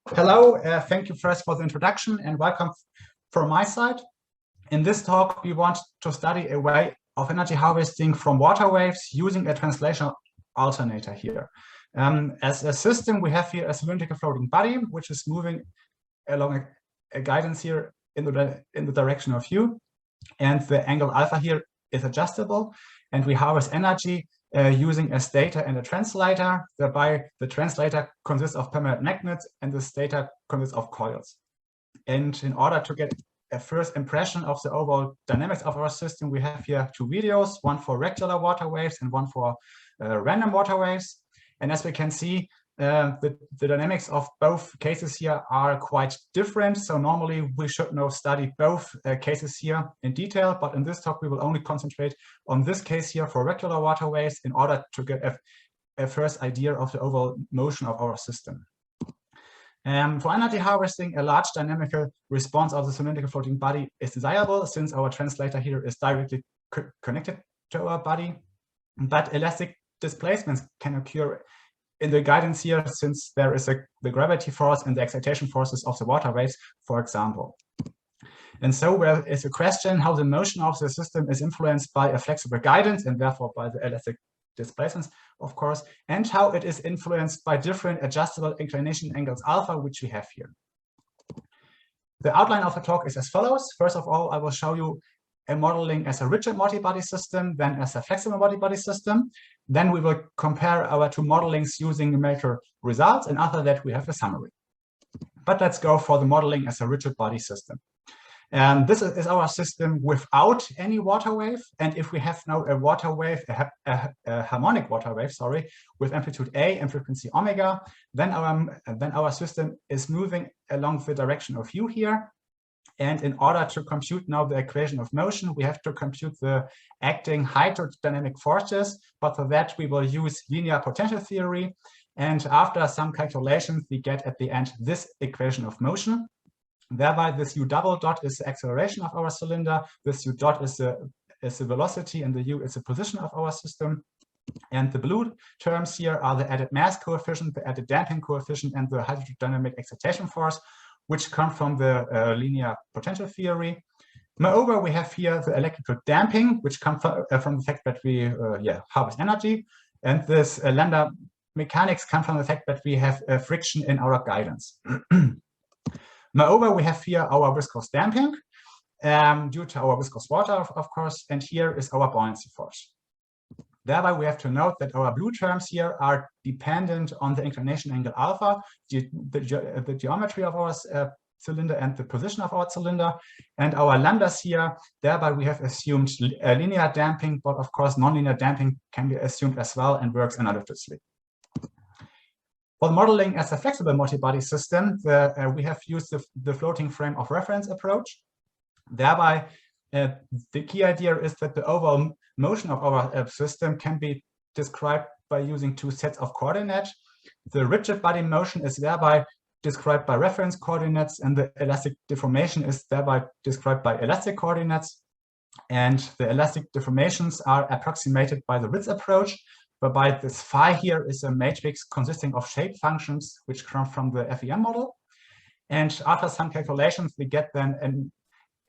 Hello, thank you first for the introduction and welcome from my side. In this talk, we want to study a way of energy harvesting from water waves using a translational alternator here. As a system, we have here a cylindrical floating body, which is moving along a guidance here in the direction of u. And the angle alpha here is adjustable. And we harvest energy using a stator and a translator, whereby the translator consists of permanent magnets and the stator consists of coils. And in order to get a first impression of the overall dynamics of our system, we have here two videos, one for regular water waves and one for random water waves. And as we can see, the dynamics of both cases here are quite different. So normally we should now study both cases here in detail, but in this talk we will only concentrate on this case here for regular water waves in order to get a first idea of the overall motion of our system. For energy harvesting, a large dynamical response of the cylindrical floating body is desirable since our translator here is directly connected to our body, but elastic displacements can occur in the guidance here, since there is the gravity force and the excitation forces of the water waves, for example. And so there is a question how the motion of the system is influenced by a flexible guidance and therefore by the elastic displacements, of course, and how it is influenced by different adjustable inclination angles alpha, which we have here. The outline of the talk is as follows. First of all, I will show you a modeling as a rigid multibody system, then as a flexible multibody system. Then we will compare our two modelings using numerical results, and after that we have a summary. But let's go for the modeling as a rigid body system. And this is our system without any water wave. And if we have now a water wave, a harmonic water wave, sorry, with amplitude A and frequency omega, then our system is moving along the direction of u here. And in order to compute now the equation of motion, we have to compute the acting hydrodynamic forces. But for that, we will use linear potential theory. And after some calculations, we get at the end this equation of motion. Thereby, this u double dot is the acceleration of our cylinder. This u dot is the velocity, and the u is the position of our system. And the blue terms here are the added mass coefficient, the added damping coefficient, and the hydrodynamic excitation force, which come from the linear potential theory. Moreover, we have here the electrical damping, which comes from the fact that we harvest energy. And this lambda mechanics come from the fact that we have friction in our guidance. Moreover, we have here our viscous damping due to our viscous water, of course, and here is our buoyancy force. Thereby, we have to note that our blue terms here are dependent on the inclination angle alpha, the geometry of our cylinder and the position of our cylinder, and our lambdas here. Thereby, we have assumed linear damping, but of course, nonlinear damping can be assumed as well and works analytically. For modeling as a flexible multibody system, we have used the floating frame of reference approach. Thereby, the key idea is that the overall motion of our system can be described by using two sets of coordinates. The rigid body motion is thereby described by reference coordinates, and the elastic deformation is thereby described by elastic coordinates. And the elastic deformations are approximated by the Ritz approach, whereby this phi here is a matrix consisting of shape functions which come from the FEM model. And after some calculations, we get then an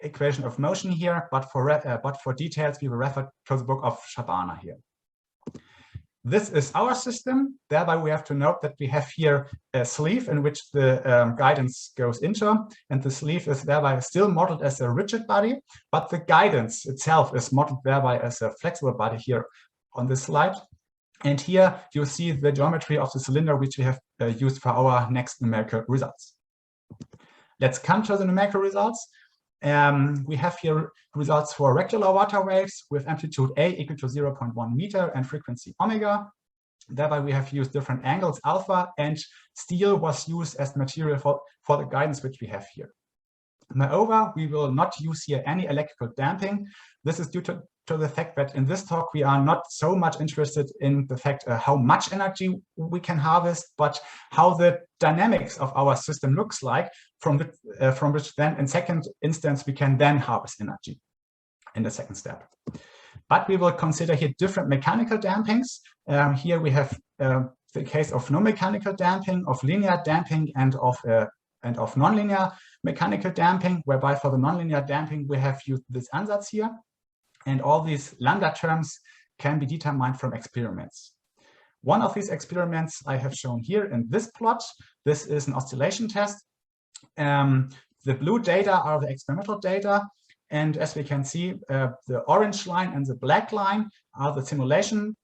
equation of motion here, but for details, we will refer to the book of Shabana here. This is our system. Thereby, we have to note that we have here a sleeve in which the guidance goes into, and the sleeve is thereby still modeled as a rigid body, but the guidance itself is modeled thereby as a flexible body here on this slide. And here you see the geometry of the cylinder, which we have used for our next numerical results. Let's come to the numerical results. We have here results for regular water waves with amplitude A equal to 0.1 meter and frequency omega. Thereby, we have used different angles alpha, and steel was used as material for the guidance which we have here. Moreover, we will not use here any electrical damping. This is due to the fact that in this talk, we are not so much interested in the fact how much energy we can harvest, but how the dynamics of our system looks like, from which then in second instance, we can then harvest energy in the second step. But we will consider here different mechanical dampings. Here we have the case of no mechanical damping, of linear damping, and of nonlinear mechanical damping, whereby for the nonlinear damping we have used this ansatz here, and all these lambda terms can be determined from experiments. One of these experiments I have shown here in this plot. This is an oscillation test. The blue data are the experimental data, and as we can see, the orange line and the black line are the simulation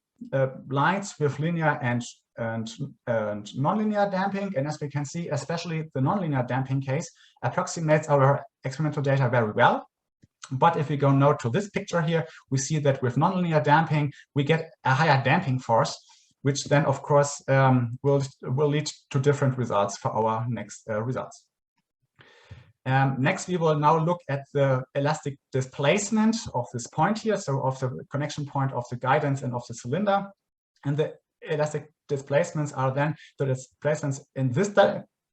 lines with linear and nonlinear damping. And as we can see, especially the nonlinear damping case approximates our experimental data very well. But if we go now to this picture here, we see that with nonlinear damping, we get a higher damping force, which then, of course, will lead to different results for our next results. Next, we will now look at the elastic displacement of this point here, so of the connection point of the guidance and of the cylinder. And the elastic displacements are then the displacements in this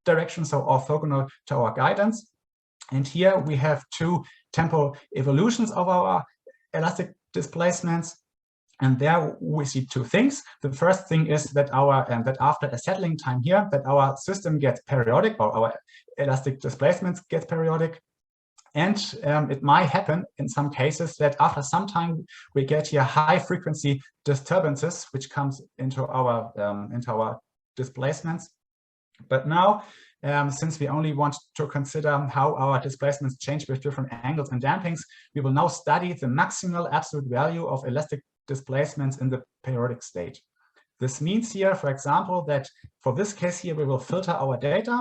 direction, so orthogonal to our guidance. And here we have two temporal evolutions of our elastic displacements. And there we see two things. The first thing is that that after a settling time here, that our system gets periodic, or our elastic displacements get periodic. And it might happen in some cases that after some time we get here high frequency disturbances, which comes into our displacements. But now, since we only want to consider how our displacements change with different angles and dampings, we will now study the maximal absolute value of elastic displacements in the periodic state. This means here, for example, that for this case here, we will filter our data,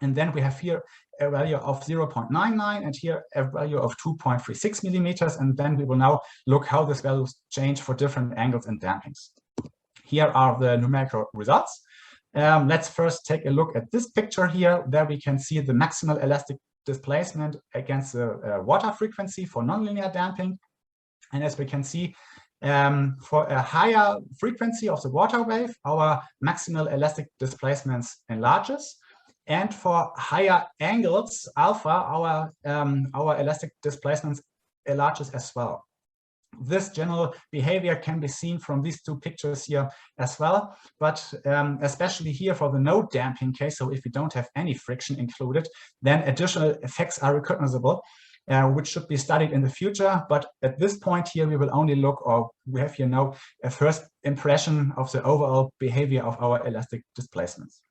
and then we have here a value of 0.99 and here a value of 2.36 millimeters, and then we will now look how these values change for different angles and dampings. Here are the numerical results. Let's first take a look at this picture here. There we can see the maximal elastic displacement against the water frequency for nonlinear damping. And as we can see, for a higher frequency of the water wave, our maximal elastic displacements enlarges. And for higher angles, alpha, our elastic displacements enlarges as well. This general behavior can be seen from these two pictures here as well, but especially here for the no damping case, so if we don't have any friction included, then additional effects are recognizable, which should be studied in the future. But at this point here, we will only look, or we have here now a first impression of the overall behavior of our elastic displacements.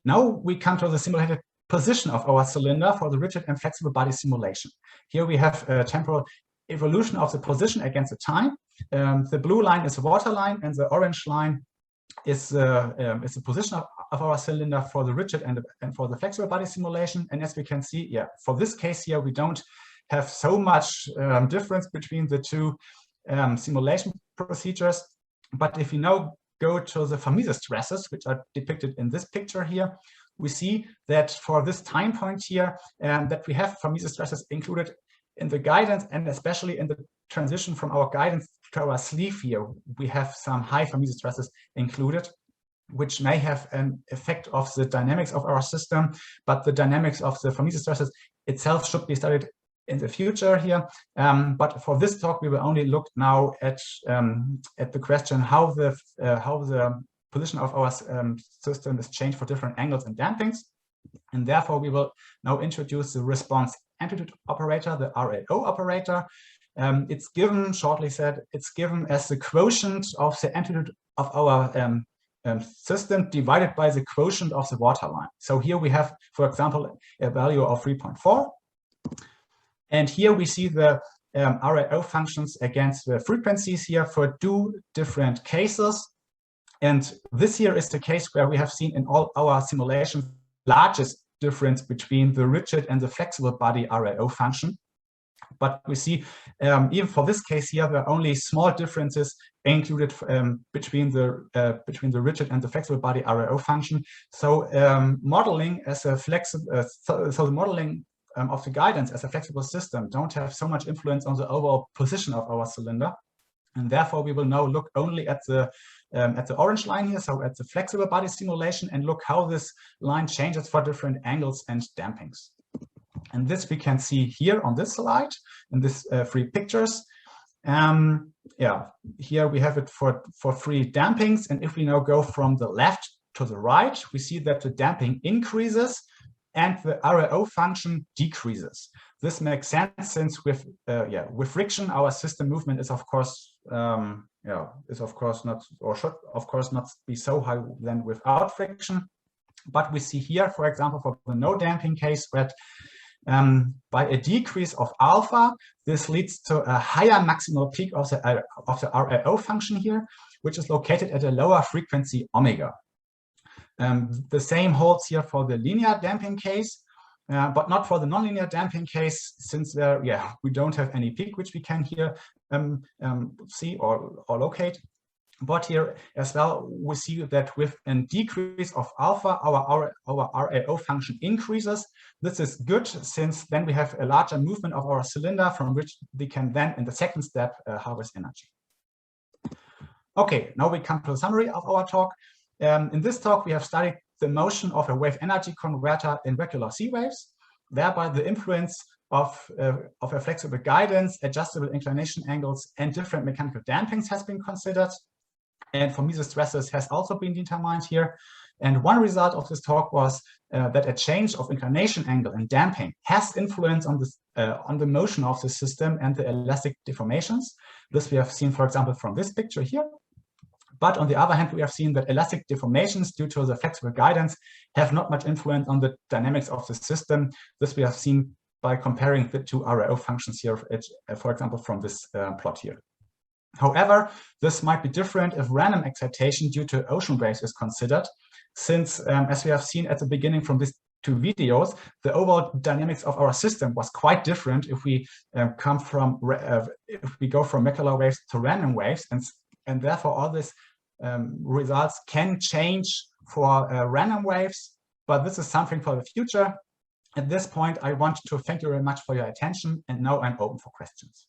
Now we come to the simulated position of our cylinder for the rigid and flexible body simulation. Here we have a temporal evolution of the position against the time. The blue line is the water line, and the orange line is the position of our cylinder for the rigid and for the flexible body simulation. And as we can see, yeah, for this case here, we don't have so much difference between the two simulation procedures. But if we now go to the Vermeer stresses, which are depicted in this picture here, we see that for this time point here, that we have Vermeer stresses included in the guidance, and especially in the transition from our guidance to our sleeve here, we have some high Vermeer stresses included, which may have an effect of the dynamics of our system, but the dynamics of the Vermeer stresses itself should be studied in the future here. But for this talk, we will only look now at the question how the position of our system is changed for different angles and dampings. And therefore, we will now introduce the response amplitude operator, the RAO operator. It's given, shortly said, it's given as the quotient of the amplitude of our system divided by the quotient of the water line. So here we have, for example, a value of 3.4. And here we see the RAO functions against the frequencies here for two different cases. And this here is the case where we have seen in all our simulations largest difference between the rigid and the flexible body RAO function. But we see even for this case here, there are only small differences included between the rigid and the flexible body RAO function. So modeling as a flexible, so the modeling of the guidance as a flexible system don't have so much influence on the overall position of our cylinder. And therefore, we will now look only at the orange line here, so at the flexible body simulation, and look how this line changes for different angles and dampings. And this we can see here on this slide in these three pictures. Yeah, here we have it for 3 dampings. And if we now go from the left to the right, we see that the damping increases and the RAO function decreases. This makes sense since with friction, our system movement is of course not, or should of course not be so high than without friction. But we see here, for example, for the no damping case, that by a decrease of alpha, this leads to a higher maximal peak of the RAO function here, which is located at a lower frequency omega. The same holds here for the linear damping case, but not for the nonlinear damping case, since we don't have any peak which we can here see or locate. But here as well, we see that with a decrease of alpha, our RAO function increases. This is good, since then we have a larger movement of our cylinder from which we can then, in the second step, harvest energy. Okay, now we come to the summary of our talk. In this talk, we have studied the motion of a wave energy converter in regular C waves, thereby the influence of a flexible guidance, adjustable inclination angles, and different mechanical dampings has been considered. And for mesostresses has also been determined here. And one result of this talk was that a change of inclination angle and damping has influence on the motion of the system and the elastic deformations. This we have seen, for example, from this picture here. But on the other hand, we have seen that elastic deformations due to the flexible guidance have not much influence on the dynamics of the system. This we have seen by comparing the 2 RAO functions here, for example, from this plot here. However, this might be different if random excitation due to ocean waves is considered, since, as we have seen at the beginning from these 2 videos, the overall dynamics of our system was quite different if we go from regular waves to random waves, and therefore all these results can change for random waves. But this is something for the future. At this point, I want to thank you very much for your attention, and now I'm open for questions.